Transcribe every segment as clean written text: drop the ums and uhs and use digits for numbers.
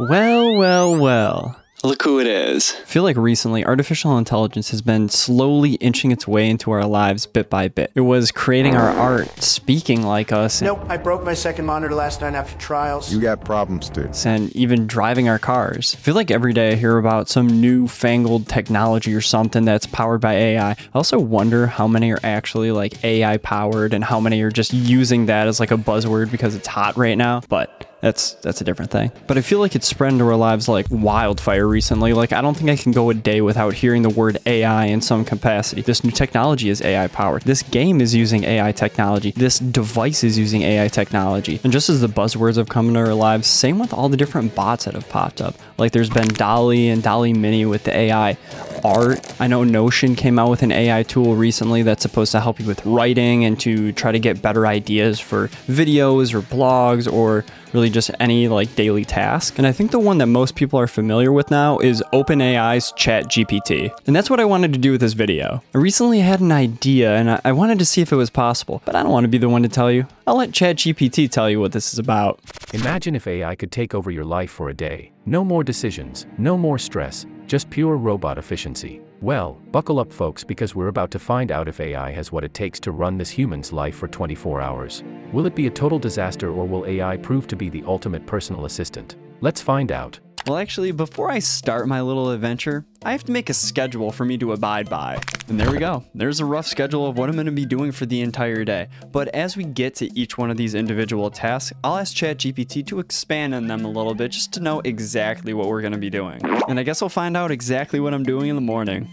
Well, well, well. Look who it is. I feel like recently, artificial intelligence has been slowly inching its way into our lives bit by bit. It was creating our art, speaking like us. Nope, I broke my second monitor last night after trials. You got problems, dude. And even driving our cars. I feel like every day I hear about some newfangled technology or something that's powered by AI. I also wonder how many are actually like AI powered and how many are just using that as like a buzzword because it's hot right now. But that's a different thing. But I feel like it's spread into our lives like wildfire recently. Like, I don't think I can go a day without hearing the word AI in some capacity. This new technology is AI powered. This game is using AI technology. This device is using AI technology. And just as the buzzwords have come into our lives, same with all the different bots that have popped up. Like, there's been Dolly and Dolly Mini with the AI art. I know Notion came out with an AI tool recently that's supposed to help you with writing and to try to get better ideas for videos or blogs or really just any like daily task. And I think the one that most people are familiar with now is OpenAI's ChatGPT. And that's what I wanted to do with this video. I recently had an idea and I wanted to see if it was possible, but I don't want to be the one to tell you. I'll let ChatGPT tell you what this is about. Imagine if AI could take over your life for a day. No more decisions, no more stress, just pure robot efficiency. Well, buckle up folks, because we're about to find out if AI has what it takes to run this human's life for 24 hours. Will it be a total disaster, or will AI prove to be the ultimate personal assistant? Let's find out. Well, actually, before I start my little adventure, I have to make a schedule for me to abide by. And there we go. There's a rough schedule of what I'm going to be doing for the entire day. But as we get to each one of these individual tasks, I'll ask ChatGPT to expand on them a little bit just to know exactly what we're going to be doing. And I guess I'll find out exactly what I'm doing in the morning.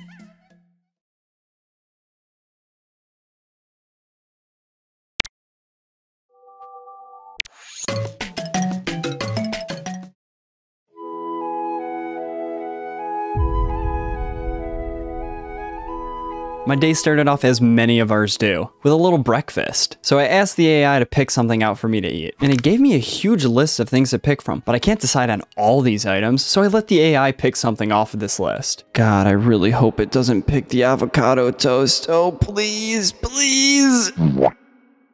My day started off as many of ours do, with a little breakfast. So I asked the AI to pick something out for me to eat, and it gave me a huge list of things to pick from, but I can't decide on all these items, so I let the AI pick something off of this list. God, I really hope it doesn't pick the avocado toast. Oh, please, please.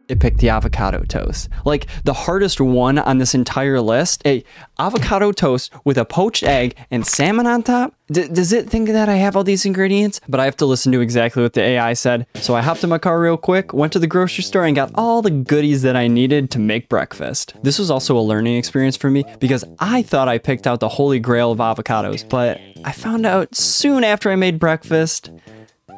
It picked the avocado toast. Like, the hardest one on this entire list, a avocado toast with a poached egg and salmon on top? Does it think that I have all these ingredients? But I have to listen to exactly what the AI said. So I hopped in my car real quick, went to the grocery store, and got all the goodies that I needed to make breakfast. This was also a learning experience for me because I thought I picked out the holy grail of avocados, but I found out soon after I made breakfast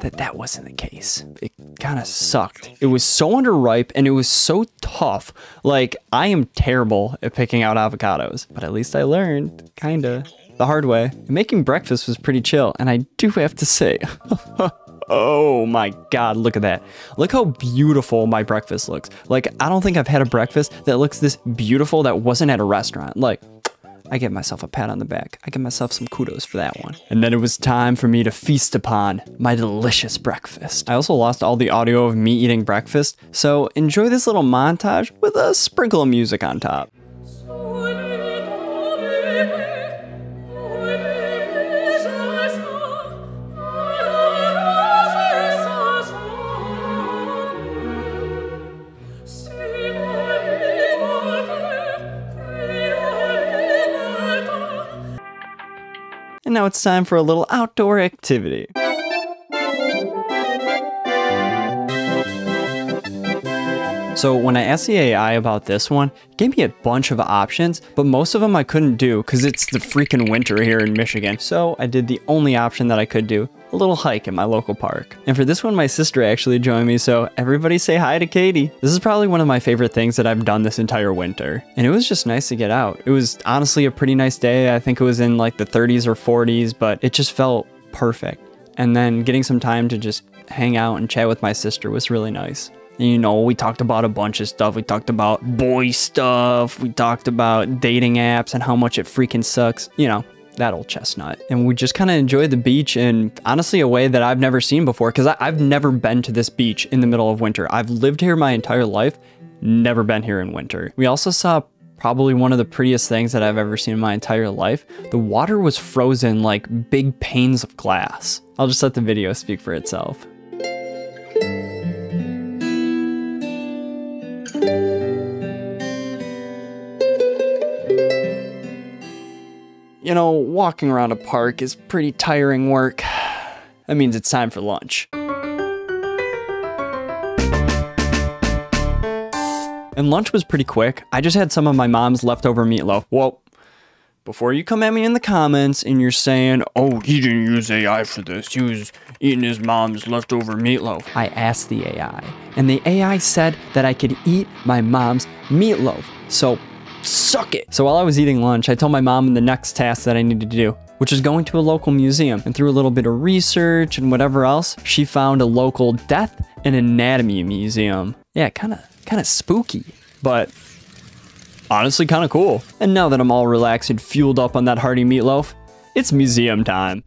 that wasn't the case. It kind of sucked. It was so underripe and it was so tough. Like, I am terrible at picking out avocados, but at least I learned, kinda, the hard way. Making breakfast was pretty chill, and I do have to say, oh my God, look at that. Look how beautiful my breakfast looks. Like, I don't think I've had a breakfast that looks this beautiful that wasn't at a restaurant. Like, I give myself a pat on the back. I give myself some kudos for that one. And then it was time for me to feast upon my delicious breakfast. I also lost all the audio of me eating breakfast, so enjoy this little montage with a sprinkle of music on top. And now it's time for a little outdoor activity. So when I asked the AI about this one, it gave me a bunch of options, but most of them I couldn't do because it's the freaking winter here in Michigan. So I did the only option that I could do, a little hike in my local park. And for this one, my sister actually joined me, so everybody say hi to Katie. This is probably one of my favorite things that I've done this entire winter. And it was just nice to get out. It was honestly a pretty nice day. I think it was in like the 30s or 40s, but it just felt perfect. And then getting some time to just hang out and chat with my sister was really nice. And, you know, we talked about a bunch of stuff. We talked about boy stuff. We talked about dating apps and how much it freaking sucks. You know, that old chestnut. And we just kind of enjoyed the beach in, honestly, a way that I've never seen before, because I've never been to this beach in the middle of winter. I've lived here my entire life, never been here in winter. We also saw probably one of the prettiest things that I've ever seen in my entire life. The water was frozen like big panes of glass. I'll just let the video speak for itself. you know, walking around a park is pretty tiring work. That means it's time for lunch. And lunch was pretty quick. I just had some of my mom's leftover meatloaf. Well, before you come at me in the comments and you're saying, oh, he didn't use AI for this, he was eating his mom's leftover meatloaf. I asked the AI, and the AI said that I could eat my mom's meatloaf. So, suck it. So while I was eating lunch, I told my mom the next task that I needed to do, which is going to a local museum. And through a little bit of research and whatever else, she found a local death and anatomy museum. Yeah, kind of spooky, but honestly kind of cool. And now that I'm all relaxed and fueled up on that hearty meatloaf, it's museum time.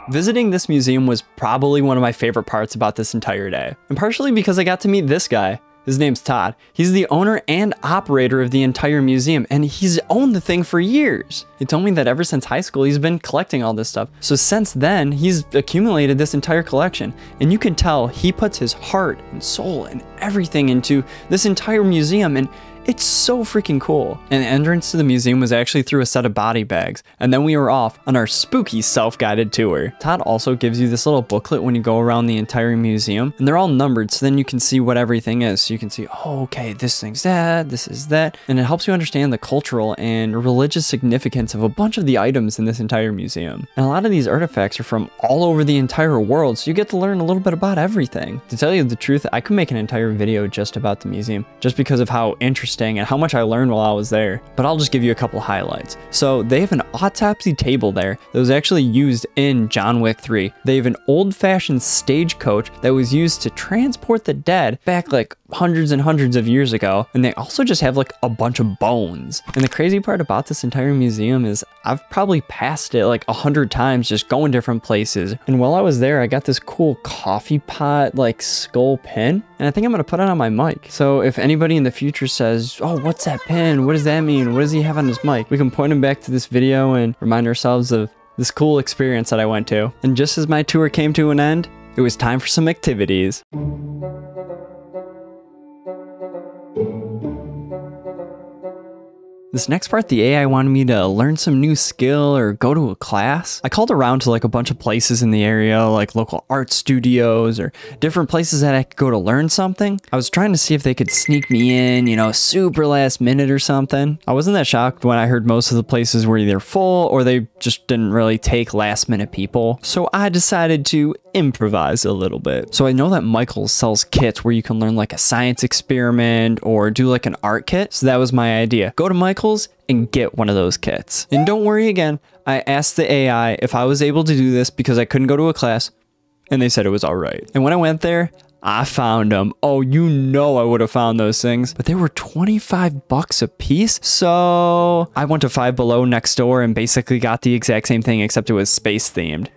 Visiting this museum was probably one of my favorite parts about this entire day, and partially because I got to meet this guy. His name's Todd. He's the owner and operator of the entire museum, and he's owned the thing for years. He told me that ever since high school, he's been collecting all this stuff. So since then, he's accumulated this entire collection, and you can tell he puts his heart and soul and everything into this entire museum, and it's so freaking cool. And the entrance to the museum was actually through a set of body bags, and then we were off on our spooky self-guided tour. Todd also gives you this little booklet when you go around the entire museum, and they're all numbered, so then you can see what everything is. So you can see, oh, okay, this thing's that, this is that, and it helps you understand the cultural and religious significance of a bunch of the items in this entire museum. And a lot of these artifacts are from all over the entire world, so you get to learn a little bit about everything. To tell you the truth, I could make an entire video just about the museum, just because of how interesting and how much I learned while I was there, but I'll just give you a couple highlights. So they have an autopsy table there that was actually used in John Wick 3. They have an old-fashioned stagecoach that was used to transport the dead back like hundreds and hundreds of years ago, and they also just have like a bunch of bones. And the crazy part about this entire museum is I've probably passed it like 100 times just going different places, and while I was there I got this cool coffee pot like skull pin, and I think I'm gonna put it on my mic. So if anybody in the future says, oh, what's that pin? What does that mean? What does he have on his mic? We can point him back to this video and remind ourselves of this cool experience that I went to. And just as my tour came to an end, it was time for some activities. This next part, the AI wanted me to learn some new skill or go to a class. I called around to like a bunch of places in the area, like local art studios or different places that I could go to learn something. I was trying to see if they could sneak me in, you know, super last minute or something. I wasn't that shocked when I heard most of the places were either full or they just didn't really take last minute people. So I decided to improvise a little bit. So I know that Michaels sells kits where you can learn like a science experiment or do like an art kit. So that was my idea. Go to Michaels and get one of those kits. And don't worry again, I asked the AI if I was able to do this because I couldn't go to a class, and they said it was all right. And when I went there, I found them. Oh, you know I would have found those things, but they were 25 bucks a piece. So I went to Five Below next door and basically got the exact same thing, except it was space themed.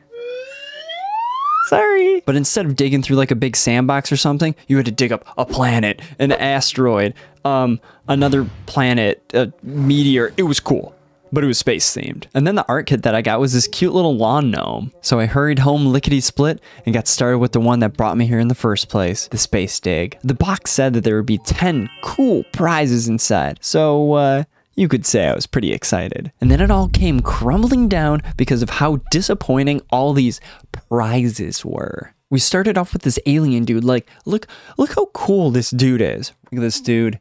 Sorry. But instead of digging through like a big sandbox or something, you had to dig up a planet, an asteroid, another planet, a meteor. It was cool, but it was space themed. And then the art kit that I got was this cute little lawn gnome. So I hurried home lickety split and got started with the one that brought me here in the first place, the space dig. The box said that there would be 10 cool prizes inside. So, you could say I was pretty excited. And then it all came crumbling down because of how disappointing all these prizes were. We started off with this alien dude. Like, look how cool this dude is. Look at this dude.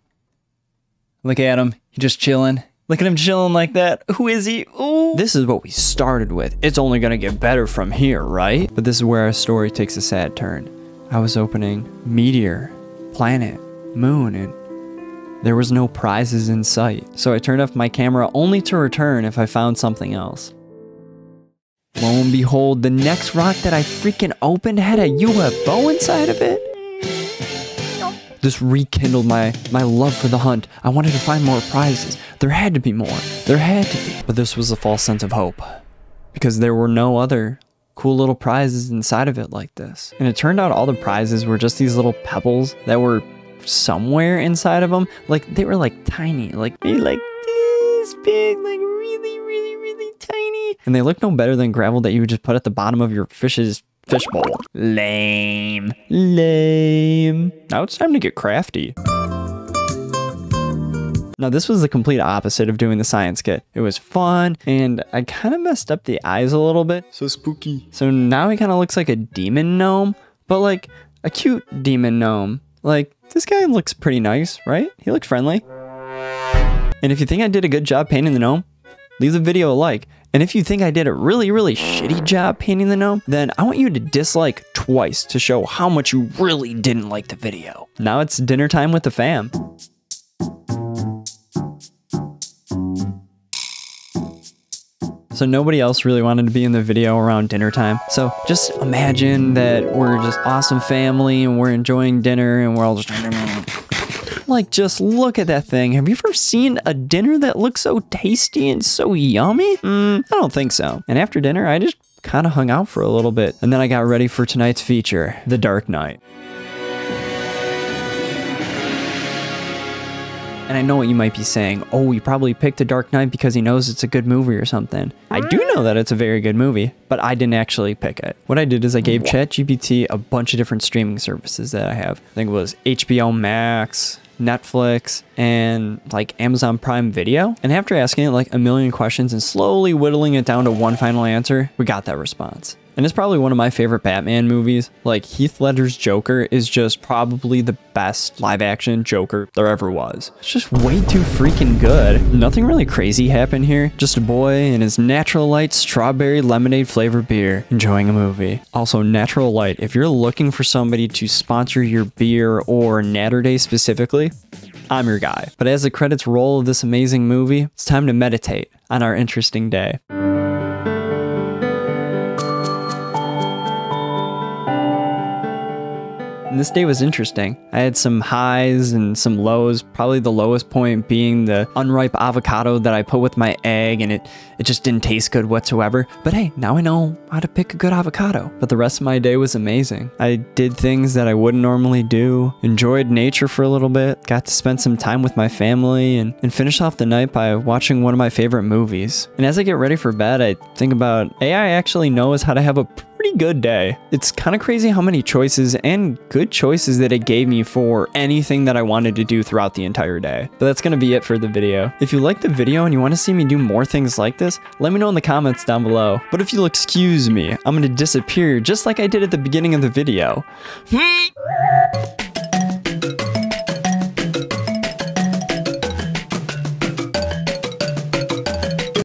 Look at him. He's just chilling. Look at him chilling like that. Who is he? Ooh. This is what we started with. It's only gonna get better from here, right? But this is where our story takes a sad turn. I was opening meteor, planet, moon, and there was no prizes in sight, so I turned off my camera only to return if I found something else. Lo and behold, the next rock that I freaking opened had a UFO inside of it. This rekindled my love for the hunt. I wanted to find more prizes. There had to be more. There had to be. But this was a false sense of hope, because there were no other cool little prizes inside of it like this. And it turned out all the prizes were just these little pebbles that were somewhere inside of them. Like they were like tiny, like maybe like this big, like really tiny, and they look no better than gravel that you would just put at the bottom of your fish's fish bowl. Lame. Now it's time to get crafty. Now this was the complete opposite of doing the science kit. It was fun, and I kind of messed up the eyes a little bit. So spooky. So now he kind of looks like a demon gnome, but like a cute demon gnome. Like, this guy looks pretty nice, right? He looks friendly. And if you think I did a good job painting the gnome, leave the video a like. And if you think I did a really, really shitty job painting the gnome, then I want you to dislike twice to show how much you really didn't like the video. Now it's dinner time with the fam. So nobody else really wanted to be in the video around dinner time. So just imagine that we're just awesome family and we're enjoying dinner and we're all just like, just look at that thing. Have you ever seen a dinner that looks so tasty and so yummy? I don't think so. And after dinner, I just kind of hung out for a little bit. And then I got ready for tonight's feature, The Dark Knight. And I know what you might be saying. Oh, he probably picked The Dark Knight because he knows it's a good movie or something. I do know that it's a very good movie, but I didn't actually pick it. What I did is I gave ChatGPT a bunch of different streaming services that I have. I think it was HBO Max, Netflix, and like Amazon Prime Video. And after asking it like a million questions and slowly whittling it down to one final answer, we got that response. And it's probably one of my favorite Batman movies. Like, Heath Ledger's Joker is just probably the best live action Joker there ever was. It's just way too freaking good. Nothing really crazy happened here. Just a boy and his Natural Light strawberry lemonade flavored beer enjoying a movie. Also, Natural Light, if you're looking for somebody to sponsor your beer or Natter Day specifically, I'm your guy. But as the credits roll of this amazing movie, it's time to meditate on our interesting day. And this day was interesting. I had some highs and some lows, probably the lowest point being the unripe avocado that I put with my egg, and it just didn't taste good whatsoever. But hey, now I know how to pick a good avocado. But the rest of my day was amazing. I did things that I wouldn't normally do, enjoyed nature for a little bit, got to spend some time with my family, and finished off the night by watching one of my favorite movies. And as I get ready for bed, I think about AI actually knows how to have a pretty good day. It's kind of crazy how many choices and good choices that it gave me for anything that I wanted to do throughout the entire day. But that's going to be it for the video. If you liked the video and you want to see me do more things like this, let me know in the comments down below. But if you'll excuse me, I'm going to disappear just like I did at the beginning of the video.